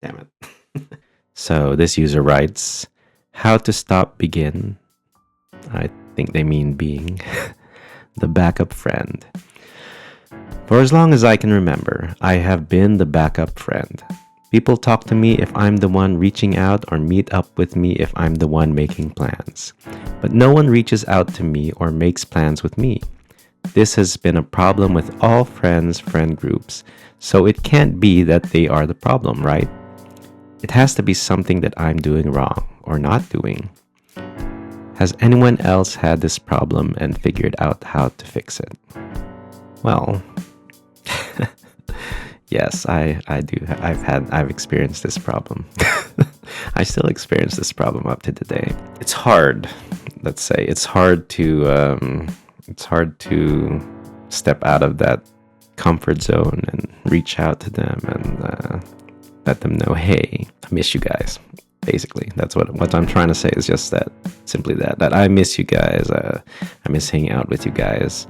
Damn it. So this user writes, how to stop begin. I think they mean being the backup friend. For as long as I can remember, I have been the backup friend. People talk to me if I'm the one reaching out or meet up with me if I'm the one making plans. But no one reaches out to me or makes plans with me. This has been a problem with all friend groups, so it can't be that they are the problem, right? It has to be something that I'm doing wrong or not doing. Has anyone else had this problem and figured out how to fix it? Well, yes, I do. I've experienced this problem. I still experience this problem up to today. It's hard. Let's say it's hard to step out of that comfort zone and reach out to them and let them know, hey, I miss you guys. Basically, that's what I'm trying to say is just that, simply that I miss you guys. I miss hanging out with you guys.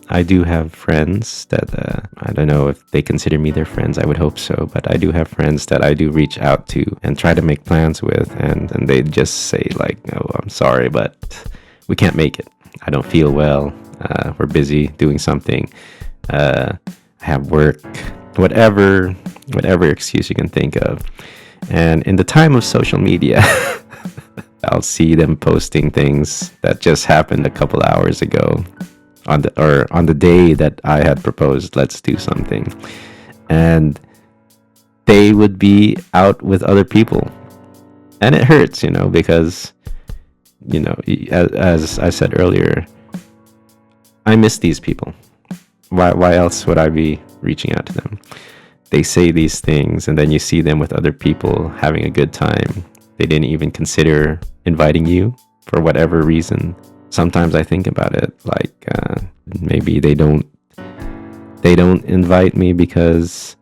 I do have friends that I don't know if they consider me their friends. I would hope so, but I do have friends that I do reach out to and try to make plans with, and they just say like, "Oh, I'm sorry, but we can't make it. I don't feel well. We're busy doing something. I have work. Whatever excuse you can think of." And in the time of social media, I'll see them posting things that just happened a couple hours ago on the day that I had proposed, let's do something. And they would be out with other people. And it hurts, because, as I said earlier, I miss these people. Why else would I be reaching out to them? They say these things, and then you see them with other people having a good time. They didn't even consider inviting you for whatever reason. Sometimes I think about it, like maybe they don't invite me because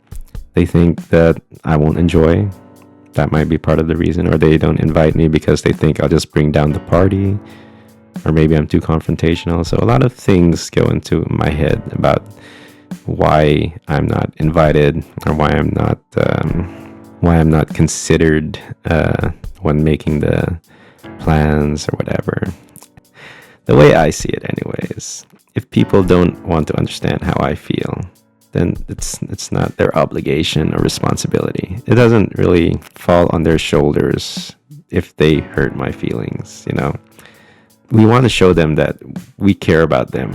they think that I won't enjoy. That might be part of the reason. Or they don't invite me because they think I'll just bring down the party. Or maybe I'm too confrontational. So a lot of things go into my head about why I'm not invited, or why I'm not considered when making the plans or whatever. The way I see it anyways, if people don't want to understand how I feel, then it's not their obligation or responsibility. It doesn't really fall on their shoulders if they hurt my feelings, We want to show them that we care about them,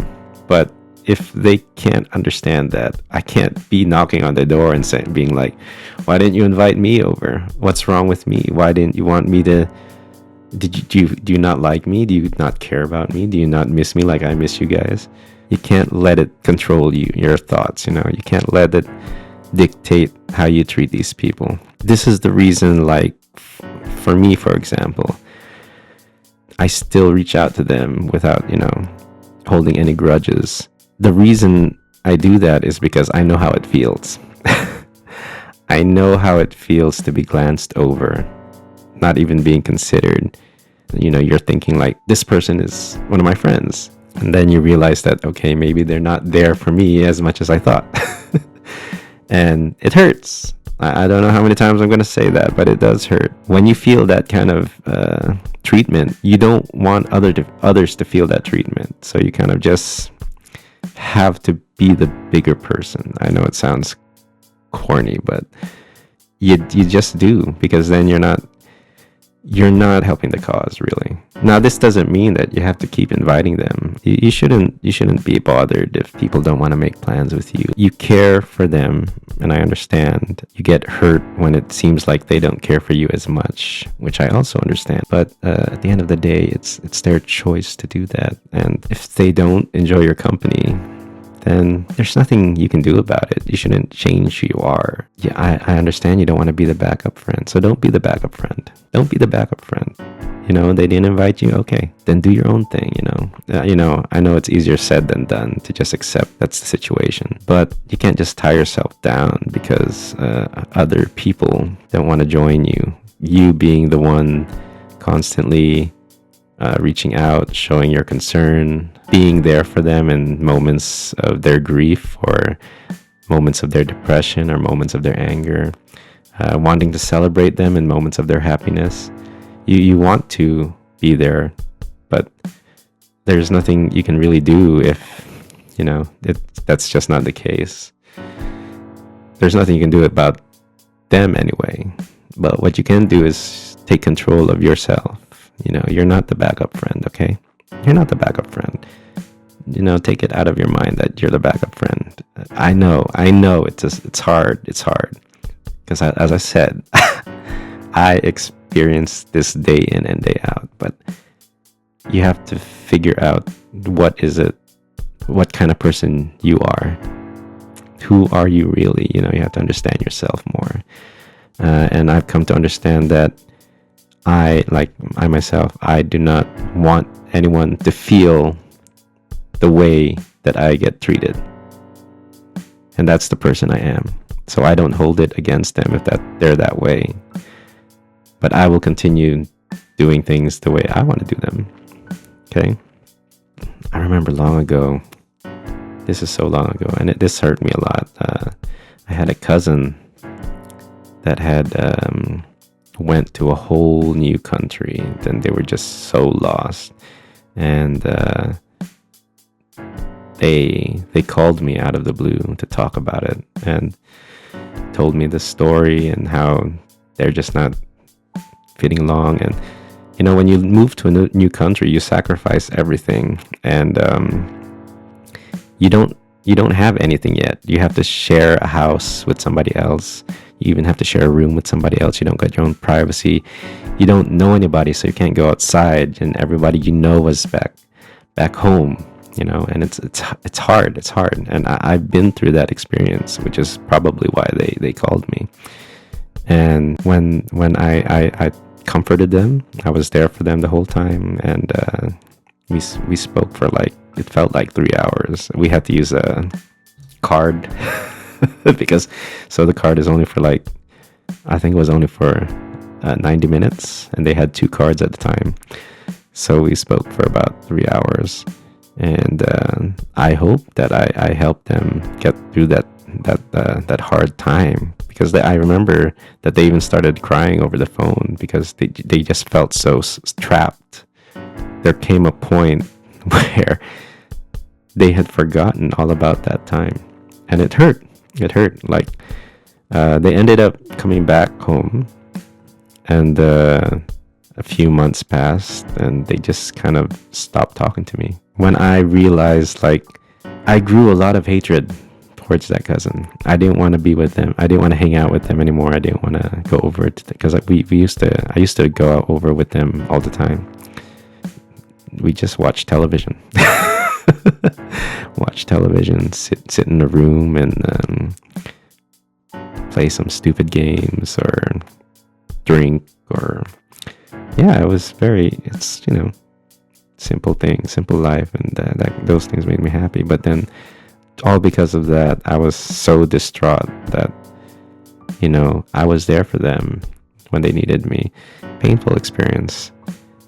but if they can't understand that, I can't be knocking on the door and being like, why didn't you invite me over? What's wrong with me? Why didn't you want me to? Do you not like me? Do you not care about me? Do you not miss me like I miss you guys? You can't let it control you, your thoughts, You can't let it dictate how you treat these people. This is the reason, like, for me, for example, I still reach out to them without, holding any grudges. The reason I do that is because I know how it feels. I know how it feels to be glanced over, not even being considered. You're thinking like, this person is one of my friends. And then you realize that, okay, maybe they're not there for me as much as I thought. And it hurts. I don't know how many times I'm going to say that, but it does hurt. When you feel that kind of treatment, you don't want others to feel that treatment. So you kind of just have to be the bigger person. I know it sounds corny, but you just do, because then you're not helping the cause, really. Now, this doesn't mean that you have to keep inviting them. You shouldn't be bothered if people don't want to make plans with you. You care for them, and I understand. You get hurt when it seems like they don't care for you as much, which I also understand. But at the end of the day, it's their choice to do that. And if they don't enjoy your company, then there's nothing you can do about it. You shouldn't change who you are. Yeah, I understand you don't want to be the backup friend, so don't be the backup friend. Don't be the backup friend. They didn't invite you. Okay, then do your own thing. I know it's easier said than done to just accept that's the situation, but you can't just tie yourself down because other people don't want to join you. You being the one constantly reaching out, showing your concern, being there for them in moments of their grief or moments of their depression or moments of their anger. wanting to celebrate them in moments of their happiness. You want to be there, but there's nothing you can really do if, that's just not the case. There's nothing you can do about them anyway. But what you can do is take control of yourself. You're not the backup friend, okay? You're not the backup friend. Take it out of your mind that you're the backup friend. I know, it's hard. It's hard. Because as I said, I experience this day in and day out. But you have to figure out what kind of person you are. Who are you really? You have to understand yourself more. And I've come to understand that I myself, I do not want anyone to feel the way that I get treated. And that's the person I am. So I don't hold it against them if they're that way. But I will continue doing things the way I want to do them. Okay? I remember long ago, this is so long ago, and this hurt me a lot. I had a cousin that had went to a whole new country. Then they were just so lost, and they called me out of the blue to talk about it, and told me the story and how they're just not fitting along. And when you move to a new country, you sacrifice everything, and you don't have anything yet. You have to share a house with somebody else. You even have to share a room with somebody else. You don't get your own privacy. You don't know anybody, so you can't go outside. And everybody was back home. And it's hard. It's hard. And I've been through that experience, which is probably why they called me. And when I comforted them, I was there for them the whole time, and we spoke for it felt like 3 hours. We had to use a card because the card is only for I think it was only for 90 minutes, and they had 2 cards at the time. So we spoke for about 3 hours, and I hope that I helped them get through that hard time, because I remember that they even started crying over the phone because they just felt so trapped. There came a point where they had forgotten all about that time, and it hurt. They ended up coming back home, and a few months passed, and they just kind of stopped talking to me. When I realized, I grew a lot of hatred towards that cousin. I didn't want to be with them. I didn't want to hang out with them anymore. I didn't want to go over because I used to go out over with them all the time. We just watch television. Watch television, sit in a room and play some stupid games or drink, or it's simple things, simple life, and those things made me happy. But then all because of that, I was so distraught that I was there for them when they needed me. Painful experience.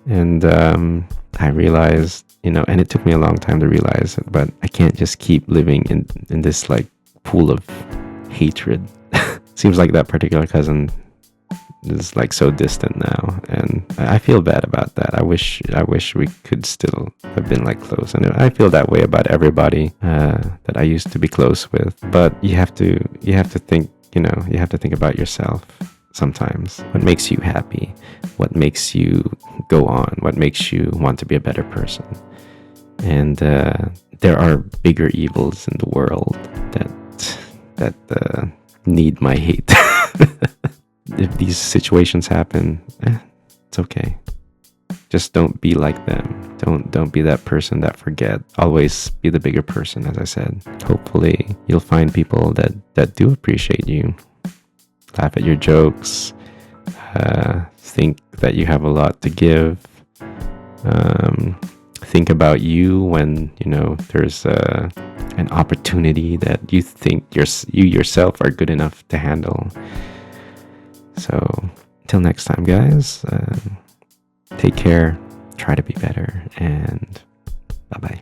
And I realized, and it took me a long time to realize it, but I can't just keep living in this pool of hatred. Seems like that particular cousin is so distant now, and I feel bad about that. I wish we could still have been close, and I feel that way about everybody that I used to be close with. But you have to think, you have to think about yourself sometimes. What makes you happy? What makes you go on? What makes you want to be a better person? And there are bigger evils in the world that need my hate. If these situations happen, it's okay. Just don't be like them. Don't be that person that forget. Always be the bigger person, as I said. Hopefully, you'll find people that do appreciate you, laugh at your jokes, think that you have a lot to give. Think about you when there's an opportunity that you think you yourself are good enough to handle. So, until next time, guys, take care, try to be better, and bye-bye.